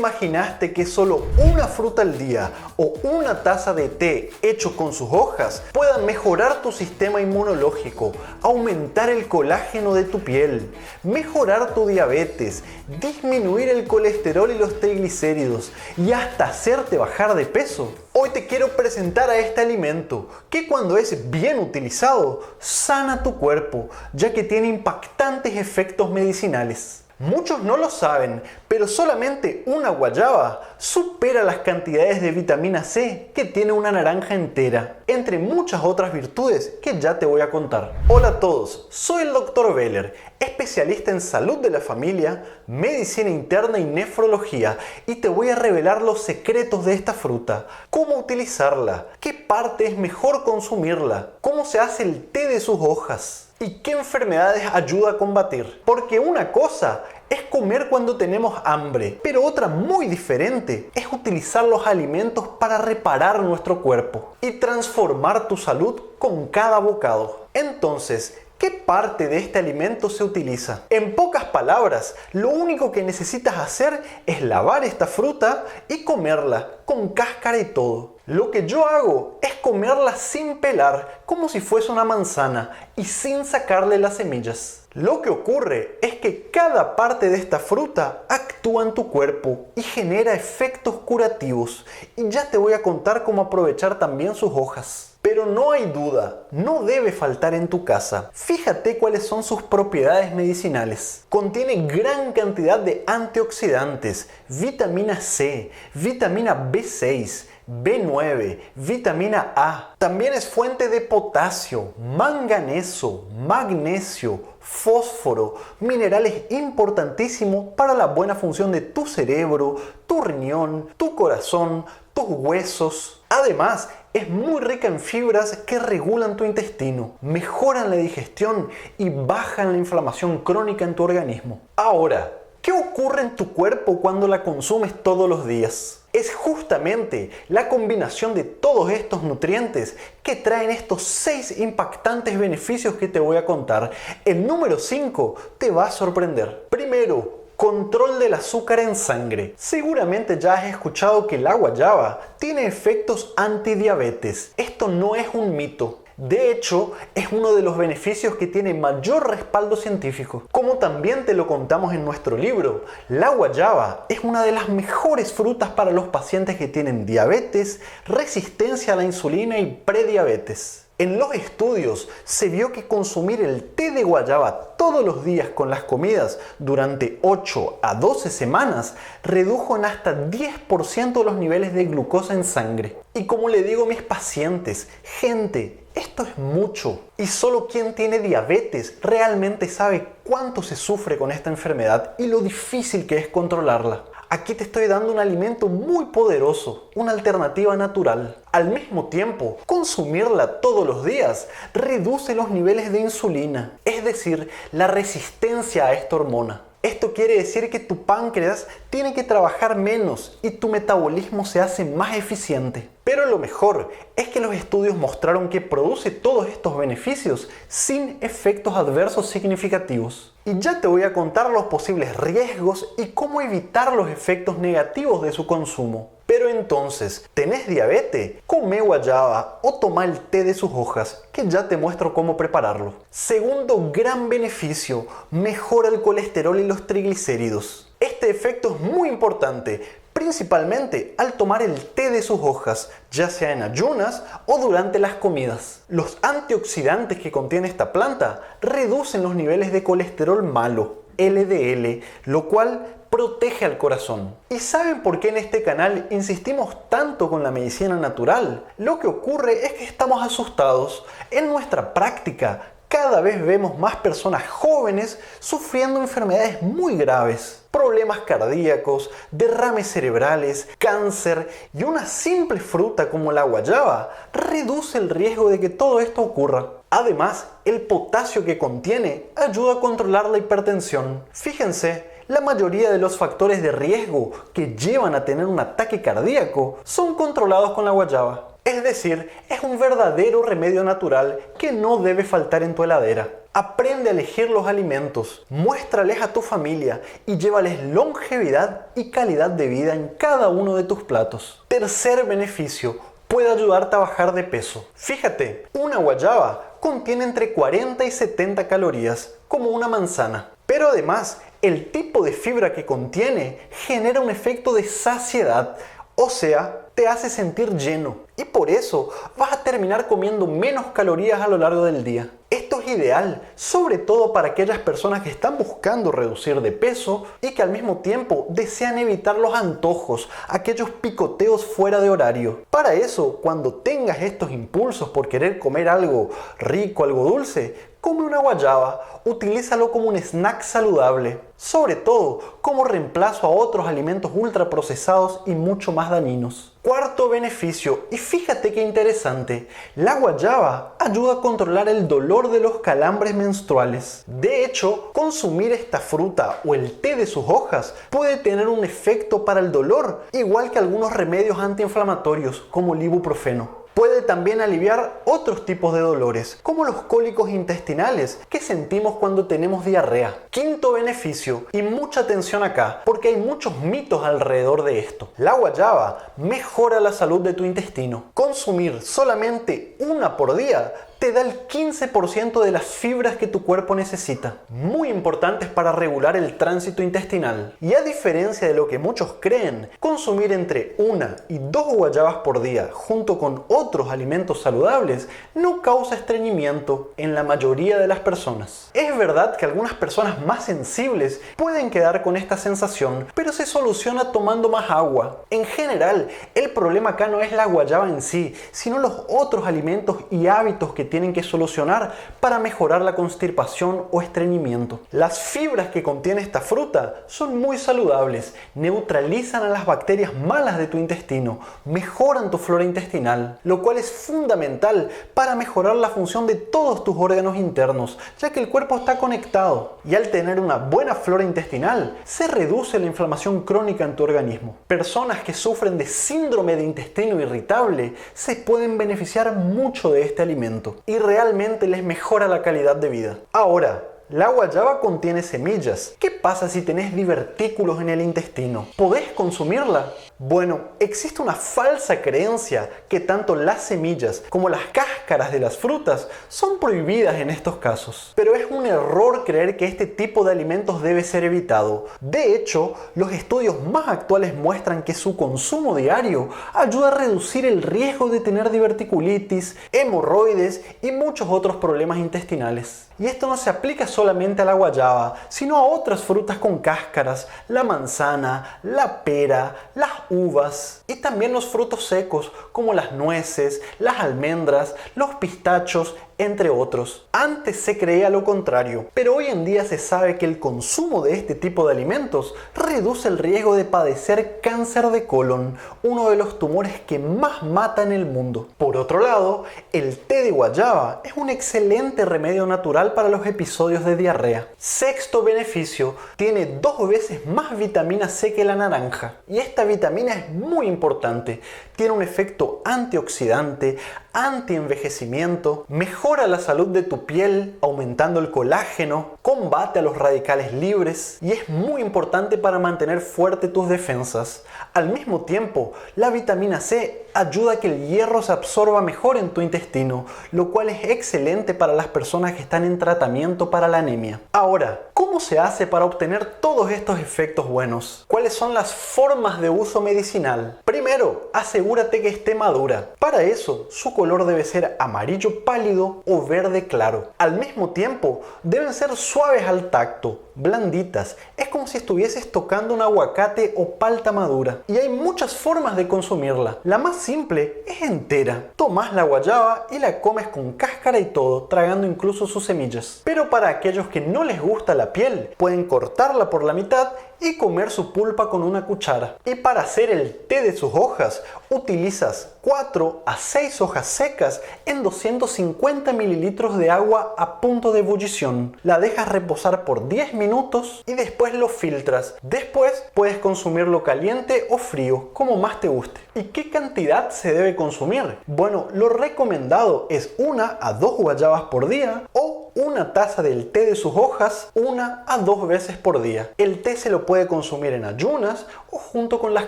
imaginaste que solo una fruta al día o una taza de té hecho con sus hojas pueda mejorar tu sistema inmunológico, aumentar el colágeno de tu piel, mejorar tu diabetes, disminuir el colesterol y los triglicéridos y hasta hacerte bajar de peso? Hoy te quiero presentar a este alimento que, cuando es bien utilizado, sana tu cuerpo, ya que tiene impactantes efectos medicinales. Muchos no lo saben, pero solamente una guayaba supera las cantidades de vitamina C que tiene una naranja entera, entre muchas otras virtudes que ya te voy a contar. Hola a todos, soy el Dr. Beller, especialista en salud de la familia, medicina interna y nefrología, y te voy a revelar los secretos de esta fruta, cómo utilizarla, qué parte es mejor consumirla, cómo se hace el té de sus hojas y qué enfermedades ayuda a combatir. Porque una cosa es comer cuando tenemos hambre, pero otra muy diferente es utilizar los alimentos para reparar nuestro cuerpo y transformar tu salud con cada bocado. Entonces, ¿qué parte de este alimento se utiliza? En pocas palabras, lo único que necesitas hacer es lavar esta fruta y comerla, con cáscara y todo. Lo que yo hago es comerla sin pelar, como si fuese una manzana, y sin sacarle las semillas. Lo que ocurre es que cada parte de esta fruta actúa en tu cuerpo y genera efectos curativos, y ya te voy a contar cómo aprovechar también sus hojas. Pero no hay duda, no debe faltar en tu casa. Fíjate cuáles son sus propiedades medicinales. Contiene gran cantidad de antioxidantes, vitamina C, vitamina B6, B9, vitamina A. También es fuente de potasio, manganeso, magnesio, fósforo, minerales importantísimos para la buena función de tu cerebro, tu riñón, tu corazón, tus huesos. Además, es muy rica en fibras que regulan tu intestino, mejoran la digestión y bajan la inflamación crónica en tu organismo. Ahora, ¿qué ocurre en tu cuerpo cuando la consumes todos los días? Es justamente la combinación de todos estos nutrientes que traen estos 6 impactantes beneficios que te voy a contar. El número 5 te va a sorprender. Primero, control del azúcar en sangre. Seguramente ya has escuchado que la guayaba tiene efectos antidiabetes. Esto no es un mito. De hecho, es uno de los beneficios que tiene mayor respaldo científico. Como también te lo contamos en nuestro libro, la guayaba es una de las mejores frutas para los pacientes que tienen diabetes, resistencia a la insulina y prediabetes. En los estudios se vio que consumir el té de guayaba todos los días con las comidas durante 8 a 12 semanas redujo en hasta 10% los niveles de glucosa en sangre. Y como le digo a mis pacientes, gente, esto es mucho. Y solo quien tiene diabetes realmente sabe cuánto se sufre con esta enfermedad y lo difícil que es controlarla. Aquí te estoy dando un alimento muy poderoso, una alternativa natural. Al mismo tiempo, consumirla todos los días reduce los niveles de insulina, es decir, la resistencia a esta hormona. Esto quiere decir que tu páncreas tiene que trabajar menos y tu metabolismo se hace más eficiente. Pero lo mejor es que los estudios mostraron que produce todos estos beneficios sin efectos adversos significativos. Y ya te voy a contar los posibles riesgos y cómo evitar los efectos negativos de su consumo. Pero entonces, ¿tenés diabetes? Come guayaba o toma el té de sus hojas, que ya te muestro cómo prepararlo. Segundo gran beneficio, mejora el colesterol y los triglicéridos. Este efecto es muy importante, principalmente al tomar el té de sus hojas, ya sea en ayunas o durante las comidas. Los antioxidantes que contiene esta planta reducen los niveles de colesterol malo, LDL, lo cual protege al corazón. ¿Y saben por qué en este canal insistimos tanto con la medicina natural? Lo que ocurre es que estamos asustados. En nuestra práctica, cada vez vemos más personas jóvenes sufriendo enfermedades muy graves. Problemas cardíacos, derrames cerebrales, cáncer, y una simple fruta como la guayaba reduce el riesgo de que todo esto ocurra. Además, el potasio que contiene ayuda a controlar la hipertensión. Fíjense, la mayoría de los factores de riesgo que llevan a tener un ataque cardíaco son controlados con la guayaba. Es decir, es un verdadero remedio natural que no debe faltar en tu heladera. Aprende a elegir los alimentos, muéstrales a tu familia y llévales longevidad y calidad de vida en cada uno de tus platos. Tercer beneficio, puede ayudarte a bajar de peso. Fíjate, una guayaba contiene entre 40 y 70 calorías, como una manzana. Pero además, el tipo de fibra que contiene genera un efecto de saciedad, o sea, te hace sentir lleno. Y por eso vas a terminar comiendo menos calorías a lo largo del día. Esto es ideal, sobre todo para aquellas personas que están buscando reducir de peso y que al mismo tiempo desean evitar los antojos, aquellos picoteos fuera de horario. Para eso, cuando tengas estos impulsos por querer comer algo rico, algo dulce, come una guayaba, utilízalo como un snack saludable, sobre todo como reemplazo a otros alimentos ultraprocesados y mucho más dañinos. Cuarto beneficio, y fíjate qué interesante, la guayaba ayuda a controlar el dolor de los calambres menstruales. De hecho, consumir esta fruta o el té de sus hojas puede tener un efecto para el dolor, igual que algunos remedios antiinflamatorios como el ibuprofeno. Puede también aliviar otros tipos de dolores, como los cólicos intestinales que sentimos cuando tenemos diarrea. Quinto beneficio, y mucha atención acá, porque hay muchos mitos alrededor de esto. La guayaba mejora la salud de tu intestino. Consumir solamente una por día te da el 15% de las fibras que tu cuerpo necesita, muy importantes para regular el tránsito intestinal. Y a diferencia de lo que muchos creen, consumir entre 1 y 2 guayabas por día junto con otros alimentos saludables no causa estreñimiento en la mayoría de las personas. Es verdad que algunas personas más sensibles pueden quedar con esta sensación, pero se soluciona tomando más agua. En general, el problema acá no es la guayaba en sí, sino los otros alimentos y hábitos que tienen que solucionar para mejorar la constipación o estreñimiento. Las fibras que contiene esta fruta son muy saludables, neutralizan a las bacterias malas de tu intestino, mejoran tu flora intestinal, lo cual es fundamental para mejorar la función de todos tus órganos internos, ya que el cuerpo está conectado. Y al tener una buena flora intestinal, se reduce la inflamación crónica en tu organismo. Personas que sufren de síndrome de intestino irritable se pueden beneficiar mucho de este alimento y realmente les mejora la calidad de vida. Ahora, la guayaba contiene semillas. ¿Qué pasa si tenés divertículos en el intestino? ¿Podés consumirla? Bueno, existe una falsa creencia que tanto las semillas como las cáscaras de las frutas son prohibidas en estos casos. Pero es un error creer que este tipo de alimentos debe ser evitado. De hecho, los estudios más actuales muestran que su consumo diario ayuda a reducir el riesgo de tener diverticulitis, hemorroides y muchos otros problemas intestinales. Y esto no se aplica solamente a la guayaba, sino a otras frutas con cáscaras, la manzana, la pera, las uvas y también los frutos secos como las nueces, las almendras, los pistachos, entre otros. Antes se creía lo contrario, pero hoy en día se sabe que el consumo de este tipo de alimentos reduce el riesgo de padecer cáncer de colon, uno de los tumores que más mata en el mundo. Por otro lado, el té de guayaba es un excelente remedio natural para los episodios de diarrea. Sexto beneficio, tiene 2 veces más vitamina C que la naranja. Y esta vitamina es muy importante. Tiene un efecto antioxidante, antienvejecimiento, mejora la salud de tu piel, aumentando el colágeno, combate a los radicales libres y es muy importante para mantener fuerte tus defensas. Al mismo tiempo, la vitamina C ayuda a que el hierro se absorba mejor en tu intestino, lo cual es excelente para las personas que están en tratamiento para la anemia. Ahora, ¿cómo se hace para obtener todos estos efectos buenos? ¿Cuáles son las formas de uso medicinal? Primero, asegúrate que esté madura. Para eso, su color debe ser amarillo pálido o verde claro. Al mismo tiempo, deben ser suaves al tacto, blanditas. Es como si estuvieses tocando un aguacate o palta madura. Y hay muchas formas de consumirla. La más simple es entera. Tomas la guayaba y la comes con cáscara y todo, tragando incluso sus semillas. Pero para aquellos que no les gusta la piel, pueden cortarla por la mitad y comer su pulpa con una cuchara. Y para hacer el té de sus hojas, Utilizas 4 a 6 hojas secas en 250 mililitros de agua a punto de ebullición. La dejas reposar por 10 minutos y después lo filtras. Después puedes consumirlo caliente o frío, como más te guste. ¿Y qué cantidad se debe consumir? Bueno, lo recomendado es 1 a 2 guayabas por día o una taza del té de sus hojas 1 a 2 veces por día. El té se lo puede consumir en ayunas o junto con las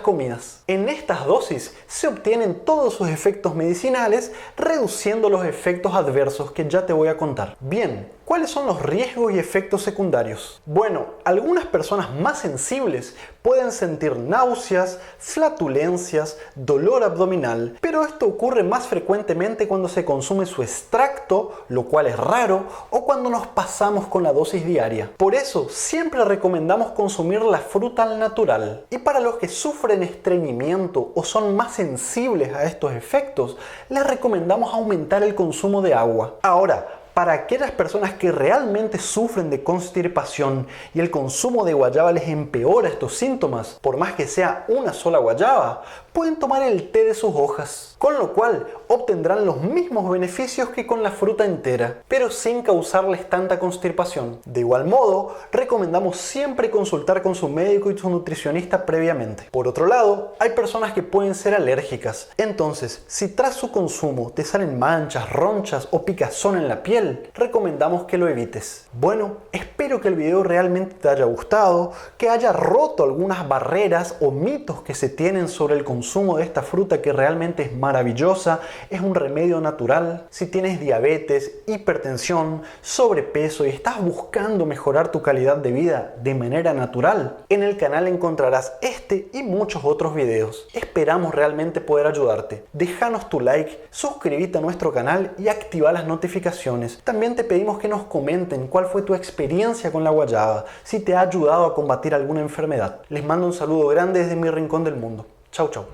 comidas. En estas dosis se obtienen todos sus efectos medicinales, reduciendo los efectos adversos que ya te voy a contar. Bien, ¿cuáles son los riesgos y efectos secundarios? Bueno, algunas personas más sensibles pueden sentir náuseas, flatulencias, dolor abdominal, pero esto ocurre más frecuentemente cuando se consume su extracto, lo cual es raro, o cuando nos pasamos con la dosis diaria. Por eso, siempre recomendamos consumir la fruta al natural. Y para los que sufren estreñimiento o son más sensibles a estos efectos, les recomendamos aumentar el consumo de agua. Ahora, para aquellas personas que realmente sufren de constipación y el consumo de guayaba les empeora estos síntomas, por más que sea una sola guayaba, pueden tomar el té de sus hojas, con lo cual obtendrán los mismos beneficios que con la fruta entera, pero sin causarles tanta constipación. De igual modo, recomendamos siempre consultar con su médico y su nutricionista previamente. Por otro lado, hay personas que pueden ser alérgicas, entonces si tras su consumo te salen manchas, ronchas o picazón en la piel, recomendamos que lo evites. Bueno, espero que el video realmente te haya gustado, que haya roto algunas barreras o mitos que se tienen sobre el consumo de esta fruta que realmente es maravillosa, es un remedio natural. Si tienes diabetes, hipertensión, sobrepeso y estás buscando mejorar tu calidad de vida de manera natural, en el canal encontrarás este y muchos otros videos. Esperamos realmente poder ayudarte. Déjanos tu like, suscríbete a nuestro canal y activa las notificaciones. También te pedimos que nos comenten cuál fue tu experiencia con la guayaba, si te ha ayudado a combatir alguna enfermedad. Les mando un saludo grande desde mi rincón del mundo. Chau, chau.